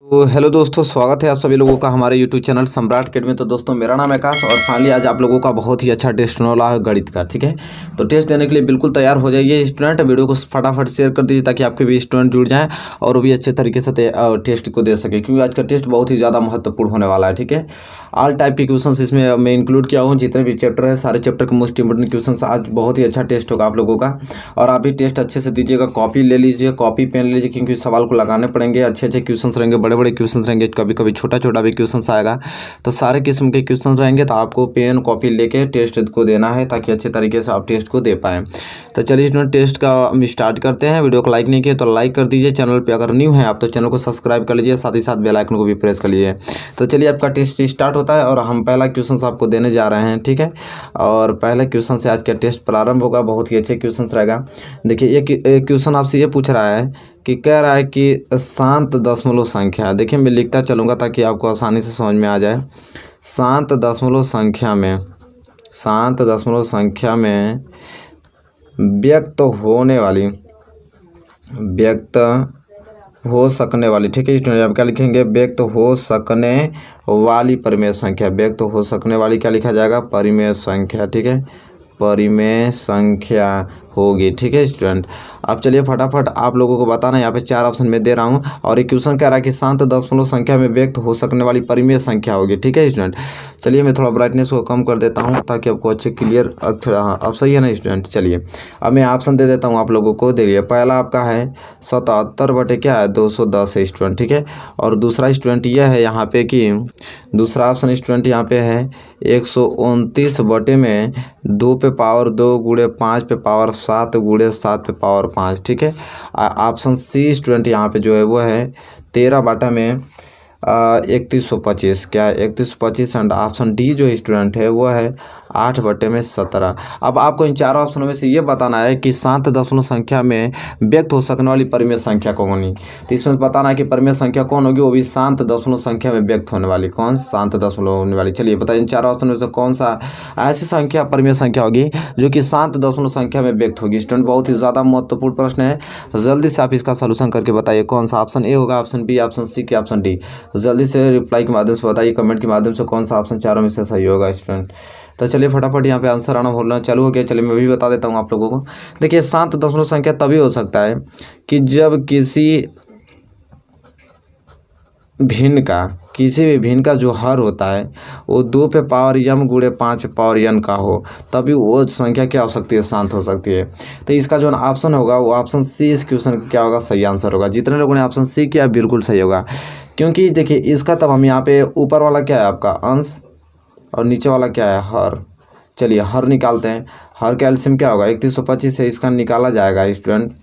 तो हेलो दोस्तों, स्वागत है आप सभी लोगों का हमारे यूट्यूब चैनल सम्राट अकेडमी। तो दोस्तों, मेरा नाम है आकाश और फाइनली आज आप लोगों का बहुत ही अच्छा टेस्ट होने वाला है गणित का। ठीक है, तो टेस्ट देने के लिए बिल्कुल तैयार हो जाइए स्टूडेंट। वीडियो को फटाफट शेयर कर दीजिए ताकि आपके भी स्टूडेंट जुड़ जाएं और वो भी अच्छे तरीके से टेस्ट को दे सके, क्योंकि आज का टेस्ट बहुत ही ज़्यादा महत्वपूर्ण होने वाला है। ठीक है, ऑल टाइप के क्वेश्चन इसमें मैं इंक्लूड किया हूँ। जितने भी चैप्टर है सारे चैप्टर के मोस्ट इंपोर्टेंट क्वेश्चन आज बहुत ही अच्छा टेस्ट होगा आप लोगों का। और आप भी टेस्ट अच्छे से दीजिएगा, कॉपी ले लीजिए, कॉपी पेन ले लीजिए, क्योंकि सवाल को लगाने पड़ेंगे। अच्छे अच्छे क्वेश्चन रहेंगे, बड़े बड़े क्वेश्चन रहेंगे, कभी कभी छोटा छोटा भी क्वेश्चन आएगा। तो सारे किस्म के क्वेश्चन रहेंगे, तो आपको पेन कॉपी लेके टेस्ट को देना है ताकि अच्छे तरीके से आप टेस्ट को दे पाएँ। तो चलिए स्टूडेंट, टेस्ट का हम स्टार्ट करते हैं। वीडियो को लाइक नहीं किए तो लाइक कर दीजिए। चैनल पे अगर न्यू है आप तो चैनल को सब्सक्राइब कर लीजिए, साथ ही साथ बेल आइकन को भी प्रेस कर लीजिए। तो चलिए, आपका टेस्ट स्टार्ट होता है और हम पहला क्वेश्चन आपको देने जा रहे हैं। ठीक है, और पहले क्वेश्चन से आज का टेस्ट प्रारंभ होगा। बहुत ही अच्छे क्वेश्चन रहेगा। देखिए, ये क्वेश्चन आपसे ये पूछ रहा है कि कह रहा है कि शांत दशमलव संख्या। देखिए, मैं लिखता चलूँगा ताकि आपको आसानी से समझ में आ जाए। शांत दशमलव संख्या में व्यक्त हो सकने वाली, ठीक है स्टूडेंट, आप क्या लिखेंगे? व्यक्त हो सकने वाली परिमेय संख्या। व्यक्त हो सकने वाली क्या लिखा जाएगा? परिमेय संख्या। ठीक है, परिमेय संख्या होगी। ठीक है स्टूडेंट, अब चलिए फटाफट आप लोगों को बताना। यहाँ पे 4 ऑप्शन में दे रहा हूँ और एक क्वेश्चन कह रहा है कि शांत दशमलव संख्या में व्यक्त हो सकने वाली परिमेय संख्या होगी। ठीक है स्टूडेंट, चलिए मैं थोड़ा ब्राइटनेस को कम कर देता हूँ ताकि आपको अच्छे क्लियर अक्षर। हाँ, अब सही है ना स्टूडेंट? चलिए अब मैं ऑप्शन दे देता हूँ आप लोगों को। देखिए, पहला आपका है 77 बटे क्या है? 210 है स्टूडेंट। ठीक है, और दूसरा स्टूडेंट यह है यहाँ पे कि दूसरा ऑप्शन स्टूडेंट यहाँ पे है 129 बटे में 2 पे पावर 2 गुणे 5 पे पावर 7 गुणे 7 पे पावर 5। ठीक है, ऑप्शन सी स्टूडेंट यहाँ पे जो है वो है 13 बटा में 3125। क्या है? 3125। एंड ऑप्शन डी जो स्टूडेंट है वो है 8 बटे में 17। अब आपको इन चारों ऑप्शनों में से ये बताना है कि शांत दशमलव संख्या में व्यक्त हो सकने वाली परिमेय संख्या कौन होगी। तो इसमें बताना है कि परिमेय संख्या कौन होगी, वो भी शांत दशमलव संख्या में व्यक्त होने वाली। कौन? शांत दशमलव होने वाली। चलिए बताइए, इन चारों ऑप्शन में से कौन सा ऐसी संख्या परिमेय संख्या होगी जो कि शांत दशमलव संख्या में व्यक्त होगी। स्टूडेंट, बहुत ही ज़्यादा महत्वपूर्ण प्रश्न है, जल्दी से आप इसका सोल्यूशन करके बताइए कौन सा ऑप्शन ए होगा, ऑप्शन बी, ऑप्शन सी की ऑप्शन डी। जल्दी से रिप्लाई के माध्यम से बताइए, कमेंट के माध्यम से कौन सा ऑप्शन चारों में से सही होगा स्टूडेंट। तो चलिए फटाफट यहाँ पे आंसर आना बोलना चालू हो गया। चलिए मैं भी बता देता हूँ आप लोगों को। देखिए, शांत दशमलव संख्या तभी हो सकता है कि जब किसी भी भिन्न का जो हर होता है वो 2 पे पावर m गुणे 5 पे पावर n का हो, तभी वो संख्या क्या हो सकती है? शांत हो सकती है। तो इसका जो ऑप्शन होगा वो ऑप्शन सी इस क्वेश्चन का क्या होगा? सही आंसर होगा। जितने लोगों ने ऑप्शन सी किया बिल्कुल सही होगा, क्योंकि देखिए इसका तब हम यहाँ पे ऊपर वाला क्या है आपका अंश और नीचे वाला क्या है? हर। चलिए हर निकालते हैं। हर का एलसीएम क्या होगा? 3125 है, इसका निकाला जाएगा स्टूडेंट।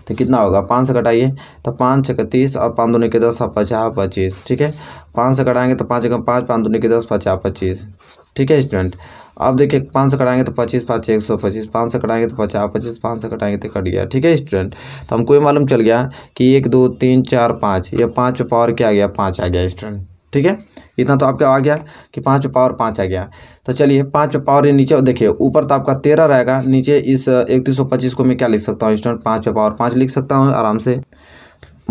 तो कितना होगा? 5 से घटाइए तो 5 छक्के 30 और 5 दूनी के 10 और 50 25। ठीक है, 5 से घटाएंगे तो 5 एकम 5, 5 दूनी के 10 50 25। ठीक है स्टूडेंट, अब देखिए 5 से घटाएंगे तो 25 5 125, 5 से घटाएंगे तो 50 25, 5 से घटाएंगे तो कट गया। ठीक है स्टूडेंट, तो हमको ये मालूम चल गया कि 1 2 3 4 5, ये 5 पे पावर क्या आ गया? 5 आ गया स्टूडेंट। ठीक है, इतना तो आपका आ गया कि 5 पे पावर 5 आ गया। तो चलिए 5 पे पावर, ये नीचे देखिए ऊपर तो आपका 13 रहेगा, नीचे इस 3125 को मैं क्या लिख सकता हूँ स्टूडेंट? 5 पे पावर 5 लिख सकता हूँ आराम से।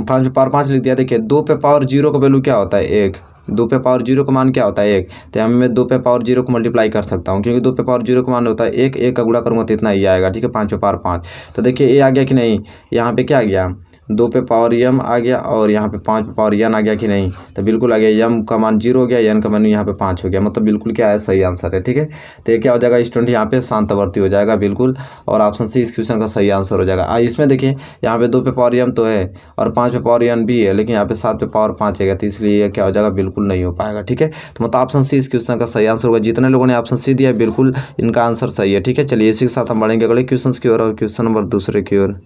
5 पे पावर 5 लिख दिया। देखिए 2 पे पावर 0 का वैल्यू क्या होता है? 1। 2 पे पावर 0 का मान क्या होता है? 1। तो यहाँ मैं 2 पे पावर 0 को मल्टीप्लाई कर सकता हूँ, क्योंकि 2 पे पावर 0 का मान होता है 1। 1 का गुणा करूँगा तो इतना ही आएगा। ठीक है, 5 पे पावर 5। तो देखिए ये आ गया कि नहीं? यहाँ पे क्या आ गया? 2 पे पावर m आ गया और यहाँ पे 5 पे पावर n आ गया कि नहीं? तो बिल्कुल आ गया। m का मान 0 हो गया, n का मान यहाँ पे 5 हो गया, मतलब बिल्कुल क्या है? सही आंसर है। ठीक है, तो ये क्या हो जाएगा स्टूडेंट? यहाँ पे शांतवर्ती हो जाएगा बिल्कुल, और ऑप्शन सी इस क्वेश्चन का सही आंसर हो जाएगा। इसमें देखिए यहाँ पे 2 पे पावर m तो है और 5 पे पावर n भी है, लेकिन यहाँ पे 7 पे पावर 5 है, तो इसलिए ये क्या हो जाएगा? बिल्कुल नहीं हो पाएगा। ठीक है, तो मतलब ऑप्शन सी इस क्वेश्चन का सही आंसर होगा। जितने लोगों ने ऑप्शन सी दिया बिल्कुल इनका आंसर सही है। ठीक है, चलिए इसी के साथ हम बढ़ेंगे अगले क्वेश्चन की ओर, और क्वेश्चन नंबर दूसरे की ओर।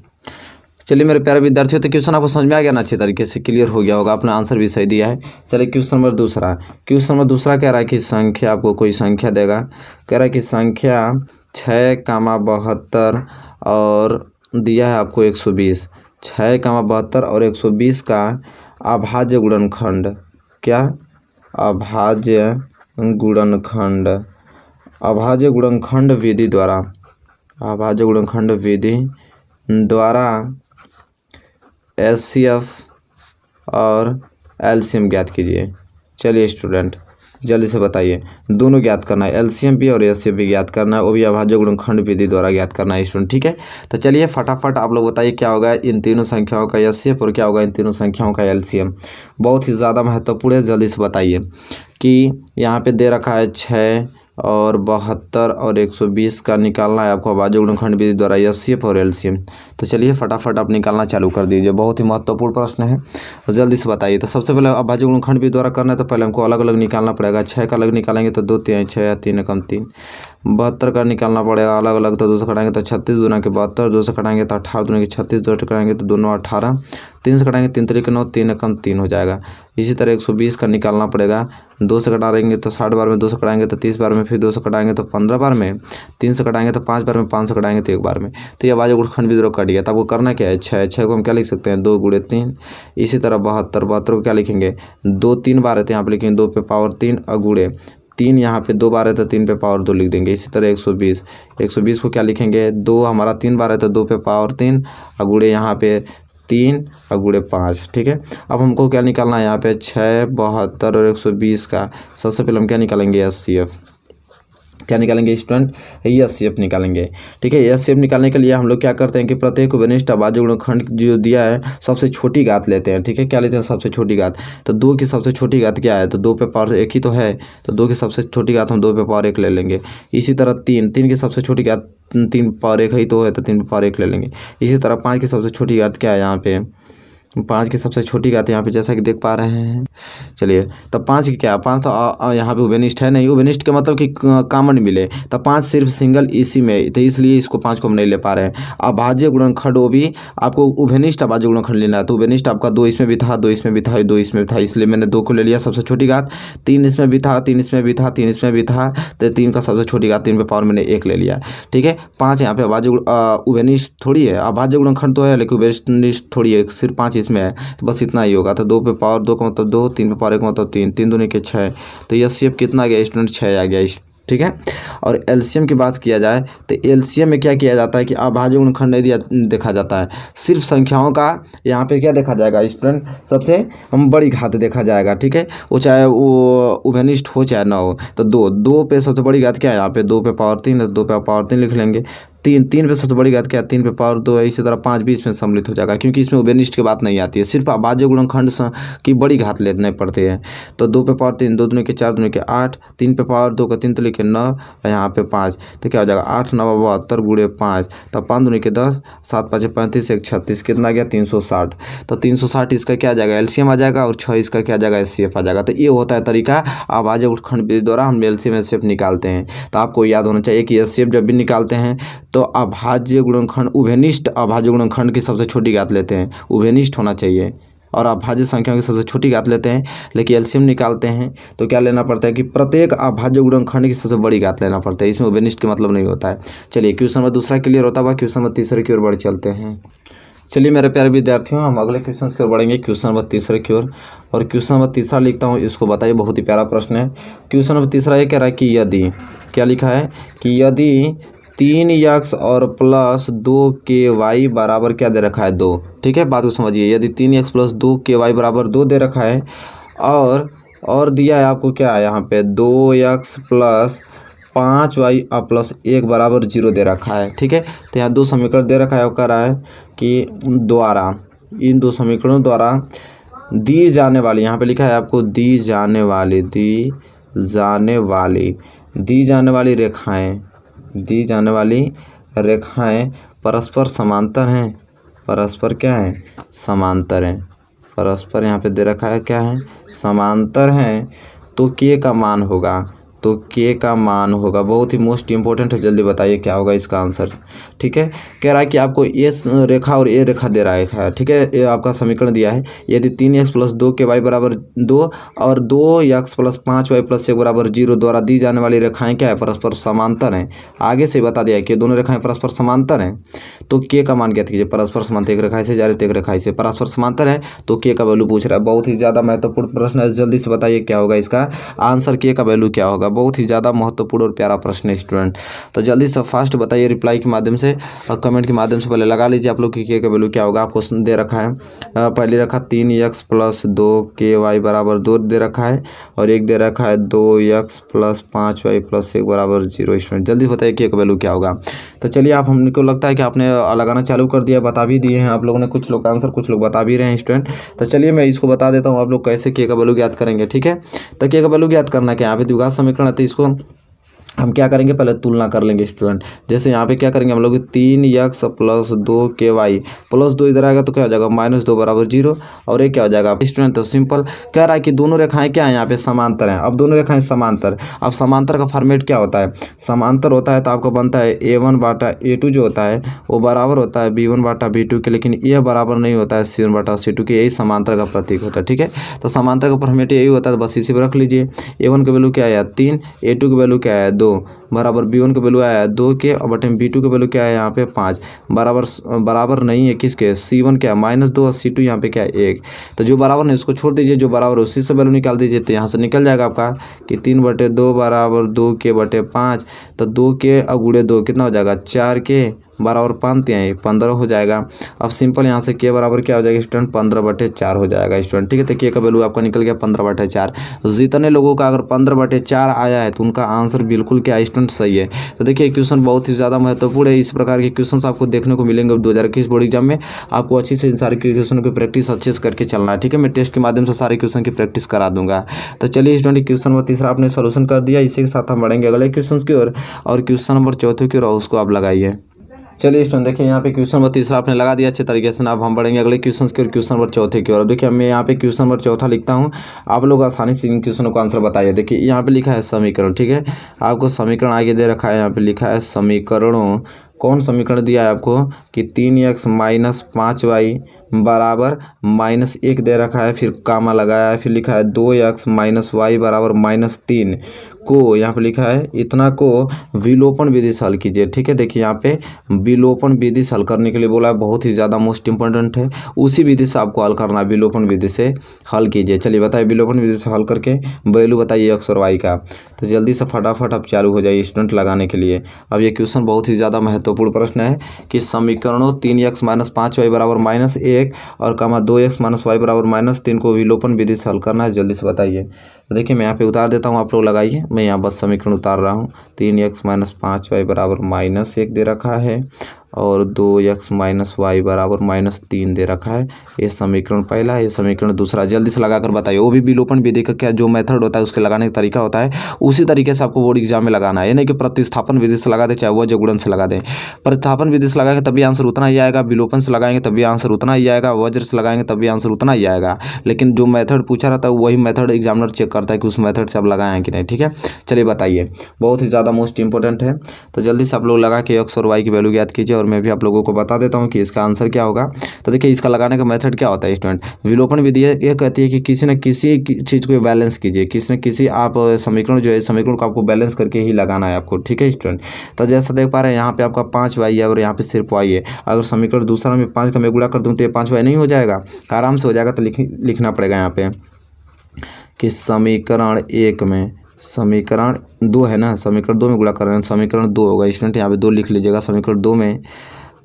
चलिए मेरे प्यारे विद्यार्थियों, तो क्वेश्चन आपको समझ में आ गया ना? अच्छे तरीके से क्लियर हो गया होगा, अपना आंसर भी सही दिया है। चलिए क्वेश्चन नंबर दूसरा। क्वेश्चन नंबर दूसरा कह रहा है कि संख्या, आपको कोई संख्या देगा, कह रहा है कि संख्या 6, 72 और दिया है आपको 120। 6, 72 और 120 का अभाज्य गुणनखंड। क्या? अभाज्य गुणनखंड। अभाज्य गुणनखंड विधि द्वारा, अभाज्य गुणनखंड विधि द्वारा HCF और एलसीएम ज्ञात कीजिए। चलिए स्टूडेंट जल्दी से बताइए, दोनों ज्ञात करना है, एलसीएम भी और एचसीएफ भी ज्ञात करना है, वो भी अभाज्य गुणनखंड विधि द्वारा ज्ञात करना है स्टूडेंट। ठीक है, तो चलिए फटाफट आप लोग बताइए क्या होगा इन तीनों संख्याओं का एचसीएफ और क्या होगा इन तीनों संख्याओं का एलसीएम। बहुत ही ज़्यादा महत्वपूर्ण है, जल्दी से बताइए कि यहाँ पे दे रखा है 6 और 72 और 120 का निकालना है आपको अभाज्य गुणनखंड विधि द्वारा एचसीएफ और एलसीएम। तो चलिए फटाफट आप निकालना चालू कर दीजिए, बहुत ही महत्वपूर्ण प्रश्न है, जल्दी से बताइए। तो सबसे पहले अभाज्य गुणनखंड विधि द्वारा करना है तो पहले हमको अलग अलग निकालना पड़ेगा। 6 का अलग निकालेंगे तो 2 3 6 या 3 कम 3। 72 का निकालना पड़ेगा अलग अलग, तो 2 से कटाएंगे तो 36 दूना के 72, 2 से कटाएंगे तो 18 दूना के 36, 2 से कटाएंगे तो दोनों 18, 3 से कटाएंगे 3 3 9, 3 कम 3 हो जाएगा। इसी तरह 120 का निकालना पड़ेगा। 2 से कटाएंगे तो 60 बार में, 2 से कटाएंगे तो 30 बार में, फिर 2 से कटाएंगे तो 15 बार में, 3 से कटाएंगे तो 5 बार में, 5 से कटाएंगे तो 1 बार में। तो ये अभाज्य गुणनखंड विधि द्वारा कट गया। तो आपको करना क्या है, 6 को हम क्या लिख सकते हैं 2 × 3। इसी तरह 72 को क्या लिखेंगे 2 3 बार है तो यहाँ पे लिखेंगे 2 पे पावर 3 और गुणे 3, यहाँ पे 2 बार है तो 3 पे पावर 2 लिख देंगे। इसी तरह 120 को क्या लिखेंगे 2 हमारा 3 बार है तो 2 पे पावर 3 और गुणे यहाँ पे 3 और गुणे 5। ठीक है, अब हमको क्या निकालना है यहाँ पे 6, 72 और 120 का। सबसे पहले हम क्या निकालेंगे एचसीएफ। क्या निकालेंगे स्टूडेंट, एचसीएफ निकालेंगे। ठीक है, एचसीएफ निकालने के लिए हम लोग क्या करते हैं कि प्रत्येक विनिष्ट अभाज्य गुणनखंड जो दिया है सबसे छोटी घात लेते हैं। ठीक है, क्या लेते हैं सबसे छोटी घात। तो 2 की सबसे छोटी घात क्या है, तो 2 पे पावर 1 ही तो है, तो 2 की सबसे छोटी घात हम 2 पे पावर 1 ले लेंगे। इसी तरह 3 की सबसे छोटी घात 3 पे पावर 1 ही तो है, तो 3 पे पावर 1 ले लेंगे। इसी तरह 5 की सबसे छोटी घात क्या है यहाँ पे, 5 की सबसे छोटी घात यहाँ पे जैसा कि देख पा रहे हैं। चलिए तो 5 की क्या, 5 तो यहाँ पे उभयनिष्ठ है नहीं, उभयनिष्ठ के मतलब कि कॉमन मिले, तो 5 सिर्फ सिंगल इसी में, तो इसलिए इसको 5 को हम नहीं ले पा रहे हैं। अभाज्य गुणनखंड वो भी आपको उभयनिष्ठ अभाज्य गुणनखंड लेना है, तो उभयनिष्ठ आपका 2 इसमें भी था, 2 इसमें भी था, 2 इसमें भी था, इसलिए मैंने 2 को ले लिया सबसे छोटी घात। 3 इसमें भी था, 3 इसमें भी था, 3 इसमें भी था, तो 3 का सबसे छोटी घात 3 पे पावर मैंने 1 ले लिया। ठीक है, 5 यहाँ पे अभाज्य उभयनिष्ठ थोड़ी है, अभाज्य गुणनखंड तो है लेकिन उभयनिष्ठ थोड़ी है, सिर्फ 5 इसमें है, तो बस इतना ही होगा। तो 2 पे पावर 2 का मतलब 2, 3 पे पावर 1 का मतलब 3, 3 दूनी के 6, तो एचसीएफ कितना आ गया स्टूडेंट 6 आ गया। ठीक है, और एलसीएम की बात किया जाए तो एलसीएम में क्या किया जाता है कि अभाज्य गुणनखंड नहीं देखा जाता है, सिर्फ संख्याओं का यहाँ पे क्या देखा जाएगा स्टूडेंट, सबसे बड़ी घात देखा जाएगा। ठीक है, वो चाहे वो उभयनिष्ठ हो चाहे ना हो, तो 2 पे सबसे बड़ी घात क्या है यहाँ पे 2 पे पावर 3 है, 2 पे पावर 3 लिख लेंगे। 3 पे सबसे बड़ी घात क्या है 3 पे पावर 2 है। इसी तरह 5 भी इसमें सम्मिलित हो जाएगा क्योंकि इसमें उभयनिष्ठ की बात नहीं आती है, सिर्फ अभाज्य गुणनखंड की बड़ी घात लेने पड़ते हैं। तो 2 पे पावर 3, 2 दूनी के 4, दूनी के 8, 3 पे पावर 2 का 3 तो लिखे 9 और यहाँ पे 5, तो क्या हो जाएगा 8 9 72 गुणे 5, तो 5 दूनी के 10, 7 5 35, 1 36, कितना गया 360। तो 360 इसका क्या आ जाएगा एलसीएम आ जाएगा और 6 इसका क्या आ जाएगा एचसीएफ आ जाएगा। तो ये होता है तरीका अभाज्य गुणनखंड विधि द्वारा हम एलसीएम एचसीएफ निकालते हैं। तो आपको याद होना चाहिए कि एचसीएफ जब भी निकालते हैं तो अभाज्य गुणनखंड उभयनिष्ठ अभाज्य गुणनखंड की सबसे छोटी घात लेते हैं, उभयनिष्ठ होना चाहिए, और अभाज्य संख्याओं की सबसे छोटी घात लेते हैं। लेकिन एलसीएम निकालते हैं तो क्या लेना पड़ता है कि प्रत्येक अभाज्य गुणनखंड की सबसे बड़ी घात लेना पड़ता है, इसमें उभयनिष्ठ के मतलब नहीं होता है। चलिए क्वेश्चन नंबर दूसरा क्लियर होता हुआ क्वेश्चन नंबर तीसरे की ओर बढ़ चलते हैं। चलिए मेरे प्यारे विद्यार्थियों, हम अगले क्वेश्चन की ओर बढ़ेंगे, क्वेश्चन नंबर तीसरे की ओर। और क्वेश्चन नंबर तीसरा लिखता हूँ, इसको बताइए, बहुत ही प्यारा प्रश्न है। क्वेश्चन नंबर तीसरा ये कह रहा है कि यदि, क्या लिखा है कि यदि 3x और प्लस 2ky बराबर क्या दे रखा है 2। ठीक है, बात को समझिए, यदि 3x प्लस 2ky बराबर 2 दे रखा है और दिया है आपको क्या है यहाँ पे 2x प्लस 5y प्लस 1 बराबर 0 दे रखा है। ठीक है, तो यहाँ 2 समीकरण दे रखा है, वो कह रहा है कि द्वारा इन 2 समीकरणों द्वारा दी जाने वाली, यहाँ पे लिखा है आपको दी जाने वाली रेखाएं परस्पर समांतर हैं, परस्पर क्या है समांतर हैं, परस्पर यहाँ पे दे रखा है क्या है समांतर हैं, तो के का मान होगा, बहुत ही मोस्ट इंपॉर्टेंट है, जल्दी बताइए क्या होगा इसका आंसर। ठीक है, कह रहा है कि आपको ये रेखा और ये रेखा दे रहा है। ठीक है, ये आपका समीकरण दिया है, यदि 3x प्लस 2ky बराबर 2 और 2x प्लस 5y प्लस 1 बराबर 0 द्वारा दी जाने वाली रेखाएं क्या है परस्पर समांतर हैं। आगे से बता दिया है कि दोनों रेखाएं परस्पर समांतर हैं, तो के का मान ज्ञात कीजिए। परस्पर समांतर, एक रेखा से जा रही है, एक रेखा से परस्पर समांतर है, तो के का वैल्यू पूछ रहा है। बहुत ही ज़्यादा महत्वपूर्ण प्रश्न है, जल्दी से बताइए क्या होगा इसका आंसर, के का वैल्यू क्या होगा। बहुत ही ज़्यादा महत्वपूर्ण और प्यारा प्रश्न है स्टूडेंट। तो जल्दी से फास्ट बताइए रिप्लाई के माध्यम से और कमेंट के माध्यम से पहले लगा लीजिए आप लोग की के का वैल्यू क्या होगा। आपको दे रखा है पहले रखा 3x + 2ky बराबर 2 दे रखा है और एक दे रखा है 2x + 5y + 1 बराबर 0। स्टूडेंट जल्दी बताइए के का वैल्यू क्या होगा। तो चलिए आप हमको लगता है कि आपने लगाना चालू कर दिया, बता भी दिए हैं आप लोगों ने, कुछ लोग आंसर कुछ लोग बता भी रहे हैं स्टूडेंट। तो चलिए मैं इसको बता देता हूँ आप लोग कैसे के का वैल्यू ज्ञात करेंगे। ठीक है, तो के का वैल्यू ज्ञात करना क्या, यहाँ पे द्विघात समीकरण है तो इसको हम क्या करेंगे पहले तुलना कर लेंगे स्टूडेंट। जैसे यहाँ पे क्या करेंगे हम लोग 3x + 2ky + 2 इधर आएगा तो क्या हो जाएगा -2 बराबर 0 और ये क्या हो जाएगा स्टूडेंट। तो सिंपल कह रहा है कि दोनों रेखाएं क्या है यहाँ पे समांतर हैं। अब दोनों रेखाएं समांतर, अब समांतर का फॉर्मेट क्या होता है, समांतर होता है तो आपको बनता है a1/a2 जो होता है वो बराबर होता है b1/b2 के, लेकिन यह बराबर नहीं होता है c1/c2 के। यही समांतर का प्रतीक होता है। ठीक है, तो समांतर का फॉर्मेट यही होता है, तो बस इसी पर रख लीजिए। a1 का वैल्यू क्या आया 3, a2 की वैल्यू क्या है 2 बराबर b1 का वैल्यू आया 2 के और बटे b2 का वैल्यू क्या है यहाँ पे 5 बराबर नहीं है किसके, c1 क्या -2 और c2 यहाँ पे क्या है 1। तो जो बराबर नहीं उसको छोड़ दीजिए, जो बराबर उसी से वैल्यू निकाल दीजिए। तो यहाँ से निकल जाएगा आपका कि 3/2 बराबर 2 के बटे 5, तो 2 के और गुणे 2 कितना हो जाएगा 4 के बराबर 5 3 15 हो जाएगा। अब सिंपल यहाँ से के बराबर क्या हो जाएगा स्टूडेंट 15/4 हो जाएगा स्टूडेंट। ठीक है, तो के का वैल्यू आपका निकल गया 15/4। जितने लोगों का अगर 15/4 आया है तो उनका आंसर बिल्कुल क्या स्टूडेंट सही है। तो देखिए क्वेश्चन बहुत ही ज़्यादा महत्वपूर्ण है। इस प्रकार के क्वेश्चन आपको देखने को मिलेंगे 2021 बोर्ड एग्जाम में। आपको अच्छी से इन सारे क्वेश्चन की प्रैक्टिस अच्छे से करके चलना है। ठीक है, मैं टेस्ट के माध्यम से सारे क्वेश्चन की प्रैक्टिस करा दूंगा। तो चलिए स्टूडेंट क्वेश्चन नंबर 3 आपने सोल्यूशन कर दिया, इसी के साथ हम बढ़ेंगे अगले क्वेश्चन की ओर और क्वेश्चन नंबर 4 की ओर उसको आप लगाइए। चलिए स्टूडेंट देखिए यहाँ पे क्वेश्चन नंबर 3 आपने लगा दिया अच्छे तरीके से। अब हम बढ़ेंगे अगले क्वेश्चन की ओर, क्वेश्चन नंबर 4 की ओर। अब देखिए मैं यहाँ पे क्वेश्चन नंबर 4 लिखता हूँ, आप लोग आसानी से इन क्वेश्चनों का आंसर बताइए। देखिए यहाँ पे लिखा है समीकरण। ठीक है, आपको समीकरण आगे दे रखा है, यहाँ पे लिखा है समीकरणों। कौन समीकरण दिया है आपको कि 3x - 5y बराबर -1 दे रखा है, फिर कामा लगाया है, फिर लिखा है 2x - y बराबर -3 को यहाँ पे लिखा है इतना को विलोपन विधि से हल कीजिए। ठीक है, देखिए यहाँ पे विलोपन विधि से हल करने के लिए बोला है, बहुत ही ज़्यादा मोस्ट इंपॉर्टेंट है। उसी विधि से आपको हल करना है, विलोपन विधि से हल कीजिए। चलिए बताइए विलोपन विधि से हल करके वैल्यू बताइए x और y का। तो जल्दी से फटाफट आप चालू हो जाइए स्टूडेंट लगाने के लिए। अब ये क्वेश्चन बहुत ही ज़्यादा महत्वपूर्ण प्रश्न है कि समीकरणों 3x - 5y बराबर -1 और 2x - y बराबर -3 को विलोपन विधि से हल करना है। जल्दी से बताइए। तो देखिए मैं यहाँ पे उतार देता हूँ, आप लोग लगाइए। मैं यहाँ बस समीकरण उतार रहा हूँ। 3x - 5y बराबर -1 दे रखा है और 2x - y बराबर -3 दे रखा है। ये समीकरण पहला है, ये समीकरण दूसरा। जल्दी से लगाकर बताइए। वो भी विलोपन विधि का क्या जो मेथड होता है उसके लगाने का तरीका होता है, उसी तरीके से आपको बोर्ड एग्जाम में लगाना है। ये नहीं कि प्रतिस्थापन विधि से लगा दे चाहे वज्र गुणन से लगा दे। प्रतिस्थापन विधि से लगाएंगे तभी आंसर उतना ही आएगा, विलोपन से लगाएंगे तभी आंसर उतना ही आएगा, वज्र से लगाएंगे तभी आंसर उतना ही आएगा। लेकिन जो मेथड पूछा रहता है वही मेथड एग्जामिनर चेक करता है कि उस मेथड से आप लगाए हैं कि नहीं। ठीक है, चलिए बताइए, बहुत ही ज़्यादा मोस्ट इंपॉर्टेंट है। तो जल्दी से आप लोग लगा के x और y की वैल्यू ज्ञात कीजिए और मैं भी आप लोगों को बता देता हूं कि इसका आंसर क्या होगा। तो देखिए इसका लगाने का मेथड क्या होता है स्टूडेंट, विलोपन विधि ये कहती है कि किसी न किसी चीज़ को बैलेंस कीजिए, किसी न किसी आप समीकरण जो है समीकरण को आपको बैलेंस करके ही लगाना है आपको। ठीक है स्टूडेंट, तो जैसा देख पा रहे हैं यहाँ पे आपका 5y है और यहाँ पे सिर्फ y है। अगर समीकरण दूसरा में 5 का मैं गुणा कर दूँ तो ये 5y नहीं हो जाएगा, आराम से हो जाएगा। तो लिखना पड़ेगा यहाँ पे कि समीकरण 1 में समीकरण 2 है ना, समीकरण 2 में गुणा कर रहे हैं, समीकरण 2 होगा स्टूडेंट। यहाँ पे 2 लिख लीजिएगा। समीकरण 2 में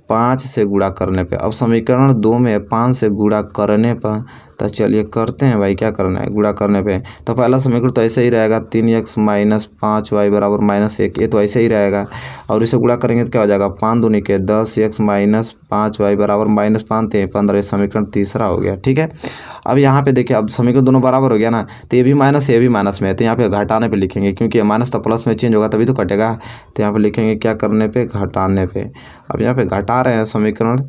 5 से गुणा करने पे, अब समीकरण 2 में 5 से गुणा करने पर, तो चलिए करते हैं भाई, क्या करना है गुणा करने पे। तो पहला समीकरण तो ऐसे ही रहेगा 3x - 5y बराबर -1, ये तो ऐसे ही रहेगा। और इसे गुणा करेंगे तो क्या हो जाएगा 5 दूनी के 10x - 5y बराबर -5 15, समीकरण तीसरा हो गया। ठीक है, अब यहाँ पे देखिए अब समीकरण दोनों बराबर हो गया ना, तो ये भी माइनस ये भी माइनस में है, तो यहाँ पे घटाने पे लिखेंगे क्योंकि माइनस तो प्लस में चेंज होगा तभी तो कटेगा। तो यहाँ पे लिखेंगे क्या करने पे, घटाने पे। अब यहाँ पे घटा रहे हैं समीकरण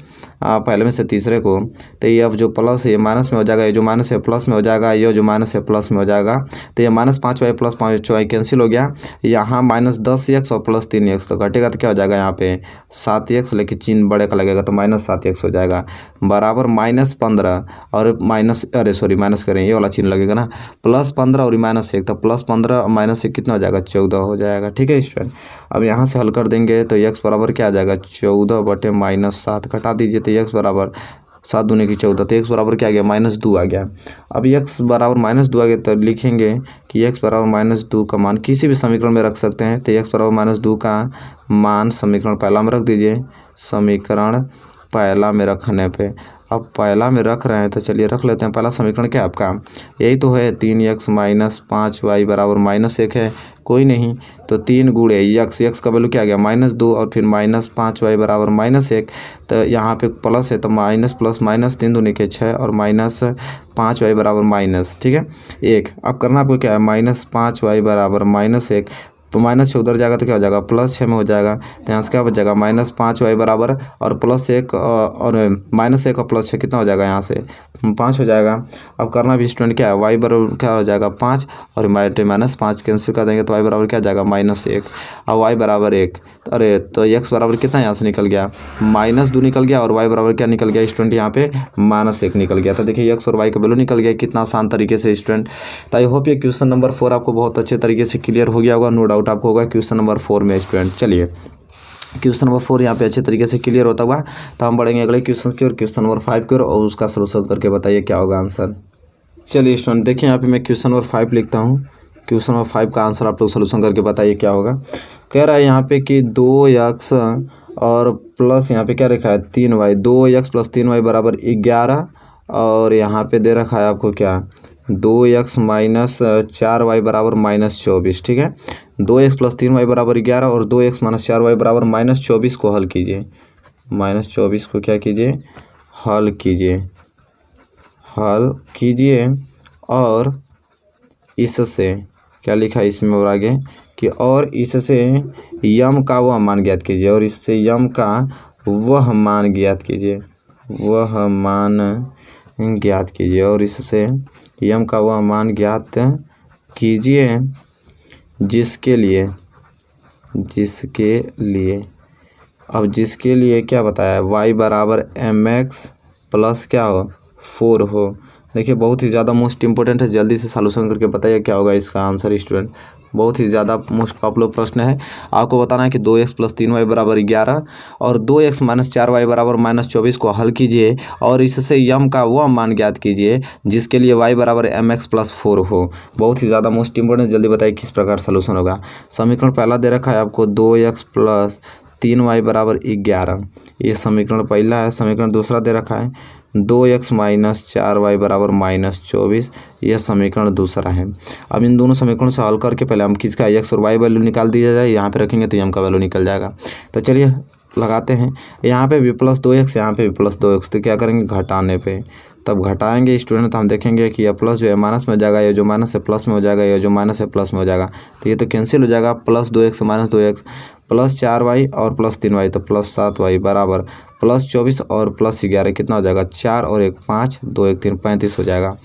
पहले में से तीसरे को, तो ये अब जो प्लस है ये माइनस में हो जाएगा, ये जो माइनस है प्लस में हो जाएगा, ये जो माइनस है प्लस में हो जाएगा। तो ये -5y + 5y कैंसिल हो गया, यहाँ -10x और +3x, तो घटेगा तो क्या हो जाएगा यहाँ पे 7x, लेकिन चिन्ह बड़े का लगेगा तो -7x हो जाएगा बराबर -15 और माइनस करें ये वाला चिन्ह लगेगा ना, +15 और -1, तो +15 और -1 कितना हो जाएगा 14 हो जाएगा। ठीक है स्टूडेंट, अब यहाँ से हल कर देंगे तो x बराबर क्या आ जाएगा 14 बटे -7, घटा दीजिए तो x बराबर 7 दूनी की 14, तो x बराबर क्या आ गया -2 आ गया। अब x बराबर -2 आ गया तो लिखेंगे कि x बराबर -2 का मान किसी भी समीकरण में रख सकते हैं। तो x बराबर -2 का मान समीकरण पहला में रख दीजिए। समीकरण पहला में रखने पे, अब पहला में रख रहे हैं तो चलिए रख लेते हैं। पहला समीकरण क्या है आपका, यही तो है 3x - 5y बराबर -1 है, कोई नहीं। तो 3 गुणे x का वैल्यू क्या आ गया -2 और फिर -5y बराबर -1। तो यहाँ पे प्लस है तो माइनस प्लस माइनस 3 दूनी के 6 और -5y बराबर माइनस, ठीक है 1। अब करना आपको क्या है, -5y बराबर -1, तो माइनस से उधर जाएगा तो क्या हो जाएगा +6 में हो जाएगा। तो यहाँ से क्या बच जाएगा -5y बराबर और +1 और -1 और +6 कितना हो जाएगा, यहाँ से 5 हो जाएगा। अब करना भी स्टूडेंट क्या है, y बराबर क्या हो जाएगा 5 और -5 कैंसिल कर देंगे तो y बराबर क्या जाएगा -1। अब y बराबर 1, अरे तो x बराबर कितना यहाँ से निकल गया -2 निकल गया और y बराबर क्या निकल गया स्टूडेंट, यहाँ पे -1 निकल गया। तो देखिए x और y का वैल्यू निकल गया, कितना आसान तरीके से स्टूडेंट। तो आई होप ये क्वेश्चन नंबर 4 आपको बहुत अच्छे तरीके से क्लियर हो गया होगा, नो डाउट आपको होगा क्वेश्चन नंबर 4 में स्टूडेंट। चलिए क्वेश्चन नंबर 4 यहाँ पे अच्छे तरीके से क्लियर होता हुआ, तो हम बढ़ेंगे अगले क्वेश्चन की और क्वेश्चन नंबर 5 की और उसका सलूशन करके बताइए क्या होगा आंसर। चलिए स्टूडेंट देखिए यहाँ पे मैं क्वेश्चन नंबर 5 लिखता हूँ। क्वेश्चन नंबर 5 का आंसर आप लोग सलूशन करके बताइए क्या होगा। कह रहा है यहाँ पे कि 2x और प्लस यहाँ पे क्या रखा है 3y, 2x + 3y बराबर 11 और यहाँ पे दे रखा है आपको क्या 2x - 4y बराबर -24, ठीक है। 2x + 3y बराबर 11 और 2x - 4y बराबर -24 को हल कीजिए। -24 को क्या कीजिए, हल कीजिए और इससे क्या लिखा है इसमें और आगे कि और इससे यम का वह मान ज्ञात कीजिए, और इससे यम का वह मान ज्ञात कीजिए, और इससे यम का वह मान ज्ञात कीजिए जिसके लिए क्या बताया y बराबर mx प्लस क्या हो 4 हो। देखिए बहुत ही ज़्यादा मोस्ट इंपॉर्टेंट है, जल्दी से सॉल्यूशन करके बताइए क्या होगा इसका आंसर स्टूडेंट। बहुत ही ज़्यादा मोस्ट पॉपुलर प्रश्न है। आपको बताना है कि 2x + 3y बराबर 11 और 2x - 4y बराबर -24 को हल कीजिए और इससे यम का वह मान ज्ञात कीजिए जिसके लिए y बराबर mx + 4 हो। बहुत ही ज़्यादा मोस्ट इंपॉर्टेंट, जल्दी बताइए किस प्रकार सलूशन होगा। समीकरण पहला दे रखा है आपको 2x + 3y बराबर 11, ये समीकरण पहला है। समीकरण दूसरा दे रखा है 2x - 4y बराबर -24, यह समीकरण दूसरा है। अब इन दोनों समीकरणों से हल करके पहले हम किसका x और y वैल्यू निकाल दिया जाए, यहाँ पे रखेंगे तो m का वैल्यू निकल जाएगा। तो चलिए लगाते हैं, यहाँ पे भी +2x, यहाँ पे भी +2x, तो क्या करेंगे घटाने पे, तब घटाएंगे स्टूडेंट तो हम देखेंगे कि यह प्लस जो है माइनस में हो जाएगा, ये जो माइनस है प्लस में हो जाएगा, ये जो माइनस है प्लस में हो जाएगा। तो ये तो कैंसिल हो जाएगा, +2x -2x +4y और +3y तो +7y बराबर +24 और +11 कितना हो जाएगा 4 और 1 5, 2 1 3 35 हो जाएगा।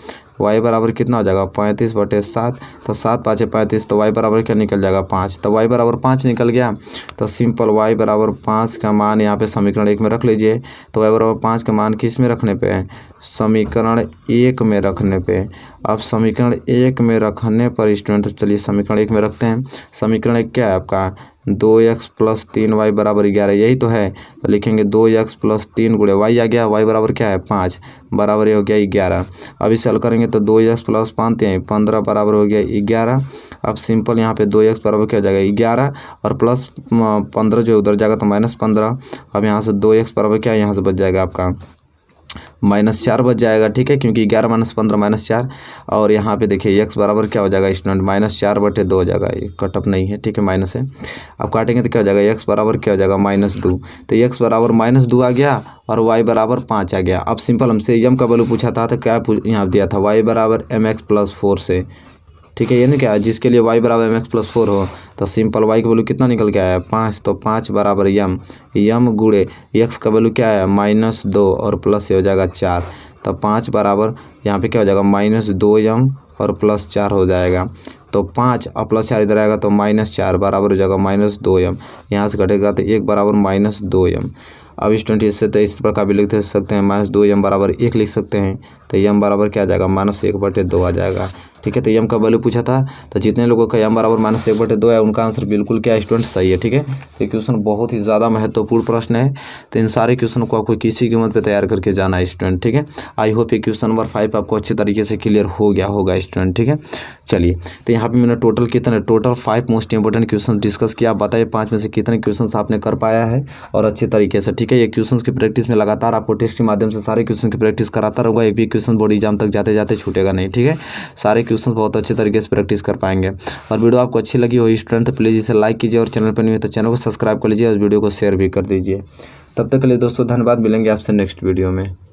y बराबर कितना हो जाएगा 35/7, तो 7 5 35, तो y बराबर क्या निकल जाएगा 5, तो y बराबर 5 निकल गया। तो सिंपल y बराबर 5 का मान यहाँ पे समीकरण 1 में रख लीजिए। तो y बराबर 5 का मान किस में रखने पे है, समीकरण 1 में रखने पे। अब समीकरण 1 में रखने पर स्टूडेंट चलिए समीकरण 1 में रखते हैं। समीकरण 1 क्या है आपका 2x + 3y बराबर 11, यही तो है। तो लिखेंगे 2x + 3 गुणे y आ गया, y बराबर क्या है 5 बराबर ये हो गया 11। अब इसे हल करेंगे तो 2x + 5 15 बराबर हो गया 11। अब सिंपल यहाँ पे 2x बराबर क्या हो जाएगा 11 और +15 जो उधर जाएगा तो -15। अब यहाँ से 2x बराबर क्या है, यहाँ से बच जाएगा आपका -4 बच जाएगा, ठीक है, क्योंकि 11 - 15 -4। और यहाँ पे देखिए x बराबर क्या हो जाएगा स्टूडेंट -4/2 हो जाएगा, ये कटअप नहीं है, ठीक है माइनस है। अब काटेंगे तो क्या हो जाएगा x बराबर क्या हो जाएगा -2, तो x बराबर -2 आ गया और y बराबर 5 आ गया। अब सिंपल हमसे यम का वैल्यू पूछा था तो क्या यहाँ दिया था y बराबर mx + 4 से, ठीक है, ये नहीं क्या जिसके लिए y बराबर mx + 4 हो। तो सिंपल y का वैल्यू कितना निकल के आया 5, तो 5 बराबर यम गुणे x का वैल्यू क्या है -2 और प्लस ये हो जाएगा 4। तो 5 बराबर यहाँ पे क्या हो जाएगा -2m और +4 हो जाएगा। तो 5 और +4 इधर आएगा तो -4 बराबर हो जाएगा -2m, यहाँ से घटेगा तो 1 बराबर -2m। अब स्टूडेंट इससे तो इस प्रकार भी लिख सकते हैं -2m बराबर 1 लिख सकते हैं। तो m बराबर क्या आ जाएगा -1/2 आ जाएगा। ठीक है। तो m का वैल्यू पूछा था, तो जितने लोगों का m बराबर -1/2 है उनका आंसर बिल्कुल क्या स्टूडेंट सही है। ठीक है, तो क्वेश्चन बहुत ही ज़्यादा महत्वपूर्ण प्रश्न है। तो इन सारे क्वेश्चन को आपको किसी कीमत पे तैयार करके जाना है स्टूडेंट। ठीक है, आई होप ये क्वेश्चन नंबर 5 आपको अच्छे तरीके से क्लियर हो गया होगा स्टूडेंट। ठीक है, चलिए तो यहाँ पे मैंने total 5 most important question discuss किया। आप बताइए 5 में से कितने क्वेश्चन आपने कर पाया है और अच्छे तरीके से। ठीक है, ये क्वेश्चन की प्रैक्टिस में लगातार आपको टेस्ट के माध्यम से सारे क्वेश्चन की प्रैक्टिस कराता रहूँगा। एक भी क्वेश्चन बोर्ड एग्जाम तक जाते जाते छूटेगा नहीं। ठीक है, सारे क्वेश्चन बहुत अच्छे तरीके से प्रैक्टिस कर पाएंगे। और वीडियो आपको अच्छी लगी हो स्टूडेंट तो प्लीज़ इसे लाइक कीजिए और चैनल पर नहीं हो तो चैनल को सब्सक्राइब कर लीजिए और वीडियो को शेयर भी कर दीजिए। तब तक के लिए दोस्तों धन्यवाद, मिलेंगे आपसे नेक्स्ट वीडियो में।